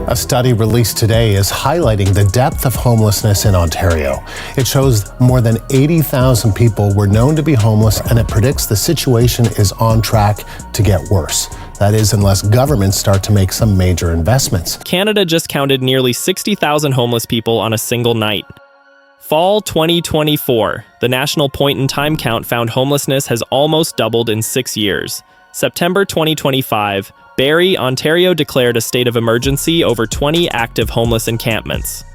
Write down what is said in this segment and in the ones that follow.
A study released today is highlighting the depth of homelessness in Ontario. It shows more than 80,000 people were known to be homeless, and it predicts the situation is on track to get worse. That is, unless governments start to make some major investments. Canada just counted nearly 60,000 homeless people on a single night. Fall 2024, the national point-in-time count found homelessness has almost doubled in 6 years. September 2025, Barrie, Ontario declared a state of emergency over 20 active homeless encampments.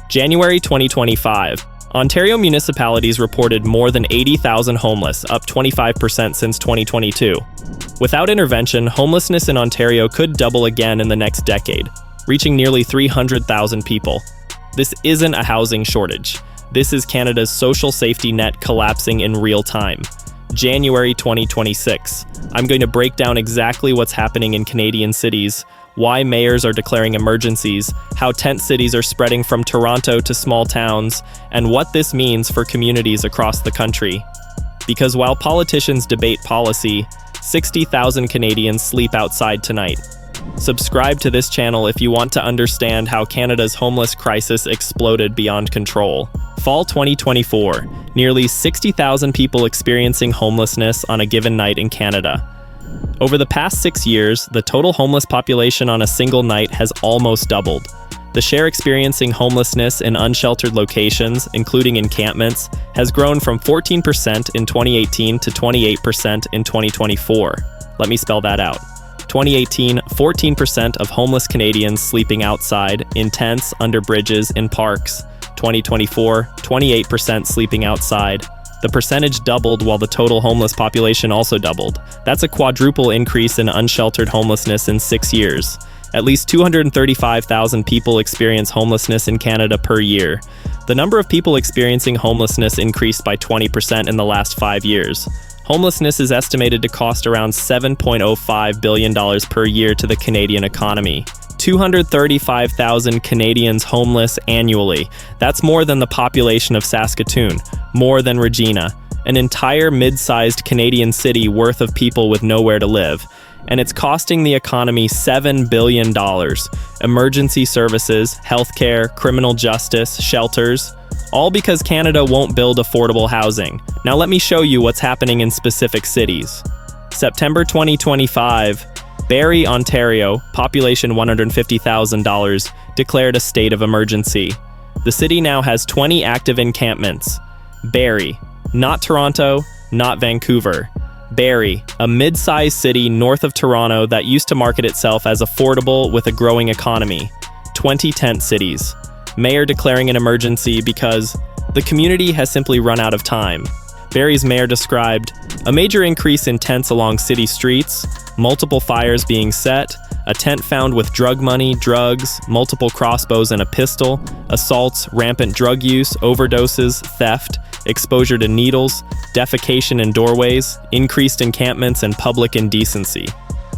January 2025, Ontario municipalities reported more than 80,000 homeless, up 25% since 2022. Without intervention, homelessness in Ontario could double again in the next decade, reaching nearly 300,000 people. This isn't a housing shortage. This is Canada's social safety net collapsing in real time. January 2026. I'm going to break down exactly what's happening in Canadian cities, why mayors are declaring emergencies, how tent cities are spreading from Toronto to small towns, and what this means for communities across the country. Because while politicians debate policy, 60,000 Canadians sleep outside tonight. Subscribe to this channel if you want to understand how Canada's homeless crisis exploded beyond control. Fall 2024, nearly 60,000 people experiencing homelessness on a given night in Canada. Over the past 6 years, the total homeless population on a single night has almost doubled. The share experiencing homelessness in unsheltered locations, including encampments, has grown from 14% in 2018 to 28% in 2024. Let me spell that out. 2018, 14% of homeless Canadians sleeping outside, in tents, under bridges, in parks. 2024, 28% sleeping outside. The percentage doubled while the total homeless population also doubled. That's a quadruple increase in unsheltered homelessness in 6 years. At least 235,000 people experience homelessness in Canada per year. The number of people experiencing homelessness increased by 20% in the last 5 years. Homelessness is estimated to cost around $7.05 billion per year to the Canadian economy. 235,000 Canadians homeless annually. That's more than the population of Saskatoon, more than Regina, an entire mid-sized Canadian city worth of people with nowhere to live. And it's costing the economy $7 billion. Emergency services, healthcare, criminal justice, shelters, all because Canada won't build affordable housing. Now let me show you what's happening in specific cities. September 2025, Barrie, Ontario, population $150,000, declared a state of emergency. The city now has 20 active encampments. Barrie, not Toronto, not Vancouver. Barrie, a mid-sized city north of Toronto that used to market itself as affordable with a growing economy. 20 tent cities. Mayor declaring an emergency because the community has simply run out of time. Barrie's mayor described a major increase in tents along city streets, multiple fires being set, a tent found with drug money, drugs, multiple crossbows and a pistol, assaults, rampant drug use, overdoses, theft, exposure to needles, defecation in doorways, increased encampments, and public indecency.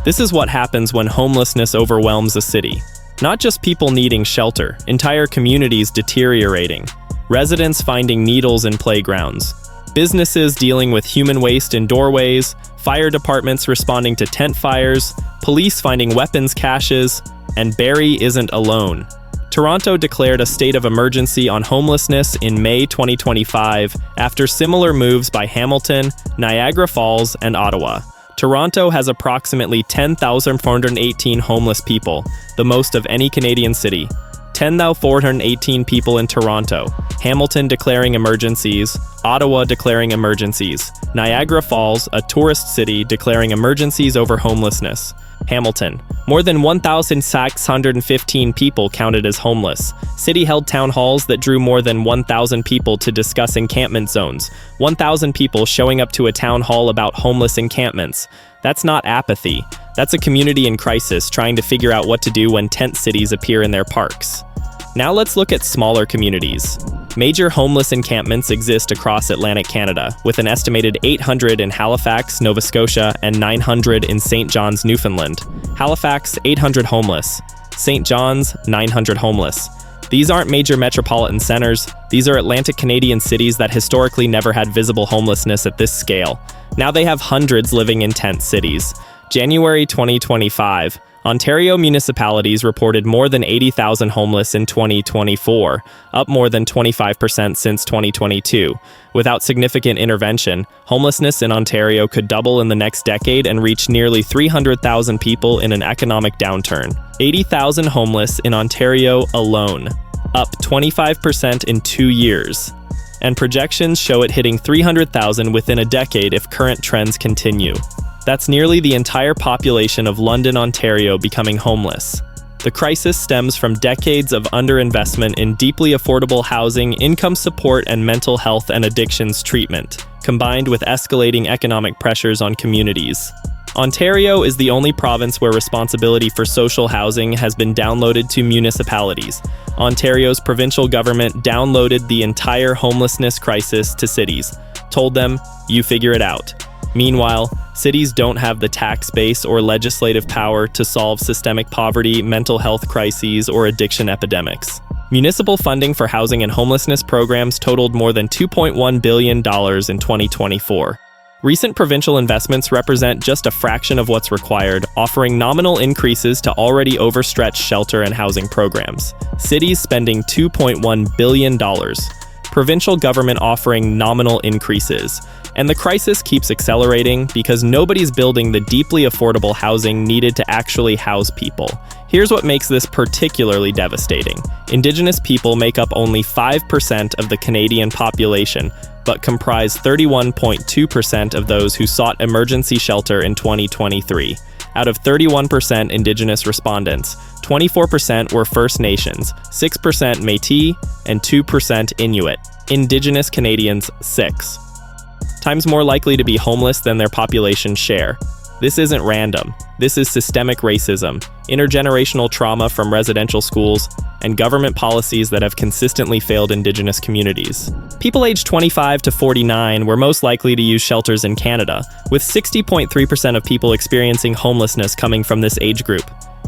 This is what happens when homelessness overwhelms a city. Not just people needing shelter, entire communities deteriorating, residents finding needles in playgrounds, businesses dealing with human waste in doorways, fire departments responding to tent fires, police finding weapons caches, and Barrie isn't alone. Toronto declared a state of emergency on homelessness in May 2025 after similar moves by Hamilton, Niagara Falls, and Ottawa. Toronto has approximately 10,418 homeless people, the most of any Canadian city. 10,418 people in Toronto, Hamilton declaring emergencies, Ottawa declaring emergencies, Niagara Falls, a tourist city, declaring emergencies over homelessness. Hamilton, more than 1,615 people counted as homeless. City held town halls that drew more than 1,000 people to discuss encampment zones. 1,000 people showing up to a town hall about homeless encampments. That's not apathy. That's a community in crisis trying to figure out what to do when tent cities appear in their parks. Now let's look at smaller communities. Major homeless encampments exist across Atlantic Canada, with an estimated 800 in Halifax, Nova Scotia, and 900 in St. John's, Newfoundland. Halifax, 800 homeless. St. John's, 900 homeless. These aren't major metropolitan centers. These are Atlantic Canadian cities that historically never had visible homelessness at this scale. Now they have hundreds living in tent cities. January 2025, Ontario municipalities reported more than 80,000 homeless in 2024, up more than 25% since 2022. Without significant intervention, homelessness in Ontario could double in the next decade and reach nearly 300,000 people in an economic downturn. 80,000 homeless in Ontario alone, up 25% in 2 years. And projections show it hitting 300,000 within a decade if current trends continue. That's nearly the entire population of London, Ontario becoming homeless. The crisis stems from decades of underinvestment in deeply affordable housing, income support, and mental health and addictions treatment, combined with escalating economic pressures on communities. Ontario is the only province where responsibility for social housing has been downloaded to municipalities. Ontario's provincial government downloaded the entire homelessness crisis to cities, told them, "You figure it out." Meanwhile, cities don't have the tax base or legislative power to solve systemic poverty, mental health crises, or addiction epidemics. Municipal funding for housing and homelessness programs totaled more than $2.1 billion in 2024. Recent provincial investments represent just a fraction of what's required, offering nominal increases to already overstretched shelter and housing programs. Cities spending $2.1 billion. Provincial government offering nominal increases. And the crisis keeps accelerating because nobody's building the deeply affordable housing needed to actually house people. Here's what makes this particularly devastating. Indigenous people make up only 5% of the Canadian population, but comprise 31.2% of those who sought emergency shelter in 2023. Out of 31% Indigenous respondents, 24% were First Nations, 6% Métis, and 2% Inuit. Indigenous Canadians, 6 times more likely to be homeless than their population share. This isn't random. This is systemic racism, intergenerational trauma from residential schools, and government policies that have consistently failed Indigenous communities. People aged 25 to 49 were most likely to use shelters in Canada, with 60.3% of people experiencing homelessness coming from this age group.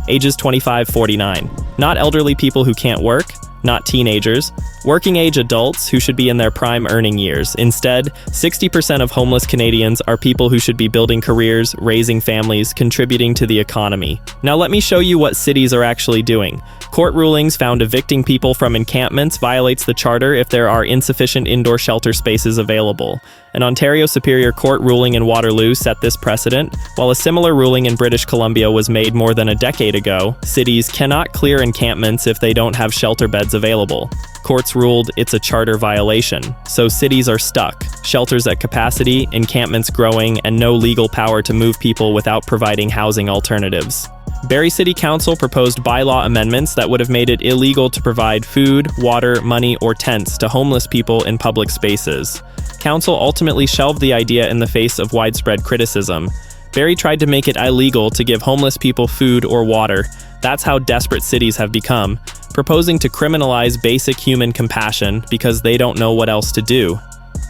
Ages 25-49. Not elderly people who can't work, not teenagers, working-age adults who should be in their prime earning years. Instead, 60% of homeless Canadians are people who should be building careers, raising families, contributing to the economy. Now let me show you what cities are actually doing. Court rulings found evicting people from encampments violates the charter if there are insufficient indoor shelter spaces available. An Ontario Superior Court ruling in Waterloo set this precedent, while a similar ruling in British Columbia was made more than a decade ago. Cities cannot clear encampments if they don't have shelter beds available. Courts ruled it's a charter violation, so cities are stuck. Shelters at capacity, encampments growing, and no legal power to move people without providing housing alternatives. Barrie City Council proposed bylaw amendments that would have made it illegal to provide food, water, money, or tents to homeless people in public spaces. Council ultimately shelved the idea in the face of widespread criticism. Barrie tried to make it illegal to give homeless people food or water. That's how desperate cities have become, proposing to criminalize basic human compassion because they don't know what else to do.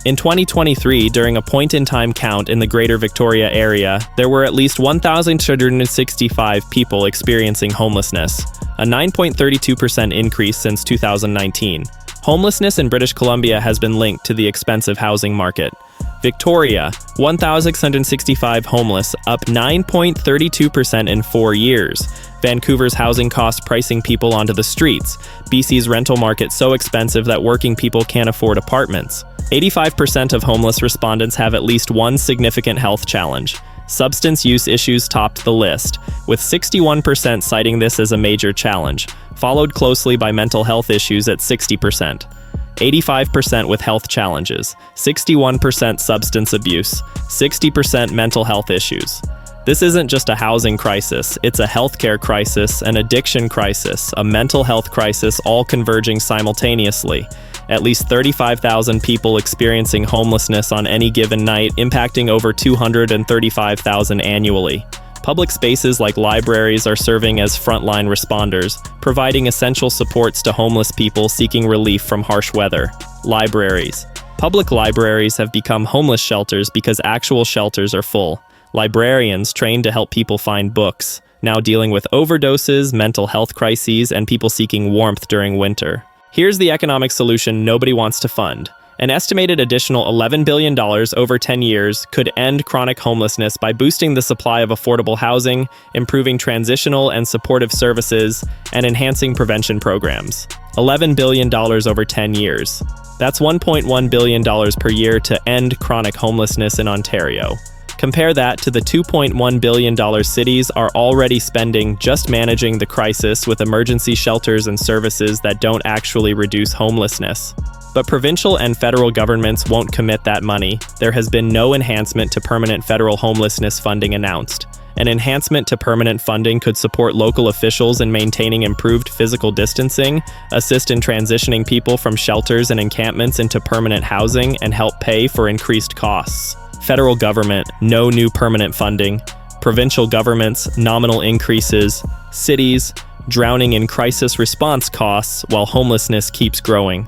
In 2023, during a point-in-time count in the Greater Victoria area, there were at least 1,265 people experiencing homelessness, a 9.32% increase since 2019. Homelessness in British Columbia has been linked to the expensive housing market. Victoria, 1,665 homeless, up 9.32% in 4 years. Vancouver's housing costs pricing people onto the streets. BC's rental market so expensive that working people can't afford apartments. 85% of homeless respondents have at least one significant health challenge. Substance use issues topped the list, with 61% citing this as a major challenge, followed closely by mental health issues at 60%. 85% with health challenges, 61% substance abuse, 60% mental health issues. This isn't just a housing crisis, it's a healthcare crisis, an addiction crisis, a mental health crisis, all converging simultaneously. At least 35,000 people experiencing homelessness on any given night, impacting over 235,000 annually. Public spaces like libraries are serving as frontline responders, providing essential supports to homeless people seeking relief from harsh weather. Libraries. Public libraries have become homeless shelters because actual shelters are full. Librarians trained to help people find books, now dealing with overdoses, mental health crises, and people seeking warmth during winter. Here's the economic solution nobody wants to fund. An estimated additional $11 billion over 10 years could end chronic homelessness by boosting the supply of affordable housing, improving transitional and supportive services, and enhancing prevention programs. $11 billion over 10 years. That's $1.1 billion per year to end chronic homelessness in Ontario. Compare that to the $2.1 billion cities are already spending just managing the crisis with emergency shelters and services that don't actually reduce homelessness. But provincial and federal governments won't commit that money. There has been no enhancement to permanent federal homelessness funding announced. An enhancement to permanent funding could support local officials in maintaining improved physical distancing, assist in transitioning people from shelters and encampments into permanent housing, and help pay for increased costs. Federal government, no new permanent funding. Provincial governments, nominal increases. Cities, drowning in crisis response costs while homelessness keeps growing.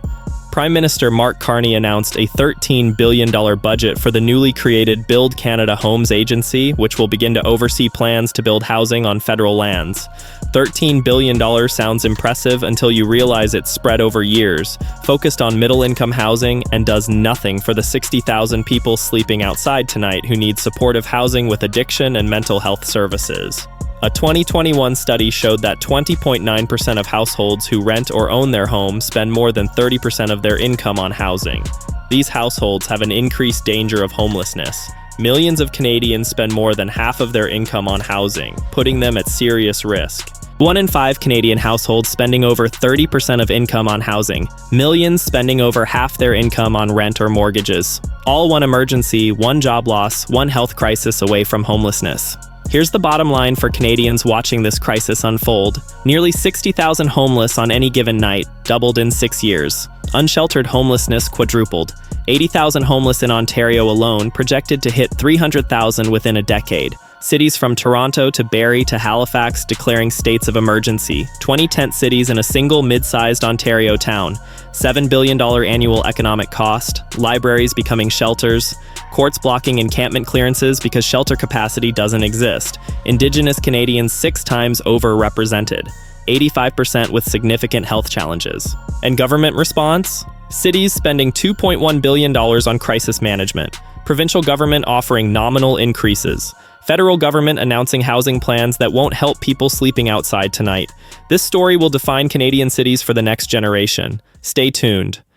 Prime Minister Mark Carney announced a $13 billion budget for the newly created Build Canada Homes Agency, which will begin to oversee plans to build housing on federal lands. $13 billion sounds impressive until you realize it's spread over years, focused on middle-income housing, and does nothing for the 60,000 people sleeping outside tonight who need supportive housing with addiction and mental health services. A 2021 study showed that 20.9% of households who rent or own their home spend more than 30% of their income on housing. These households have an increased danger of homelessness. Millions of Canadians spend more than half of their income on housing, putting them at serious risk. 1 in 5 Canadian households spending over 30% of income on housing. Millions spending over half their income on rent or mortgages. All one emergency, one job loss, one health crisis away from homelessness. Here's the bottom line for Canadians watching this crisis unfold. Nearly 60,000 homeless on any given night, doubled in 6 years. Unsheltered homelessness quadrupled. 80,000 homeless in Ontario alone, projected to hit 300,000 within a decade. Cities from Toronto to Barrie to Halifax declaring states of emergency. 20 tent cities in a single mid-sized Ontario town. $7 billion annual economic cost. Libraries becoming shelters. Courts blocking encampment clearances because shelter capacity doesn't exist. Indigenous Canadians 6 times overrepresented. 85% with significant health challenges. And government response? Cities spending $2.1 billion on crisis management. Provincial government offering nominal increases. Federal government announcing housing plans that won't help people sleeping outside tonight. This story will define Canadian cities for the next generation. Stay tuned.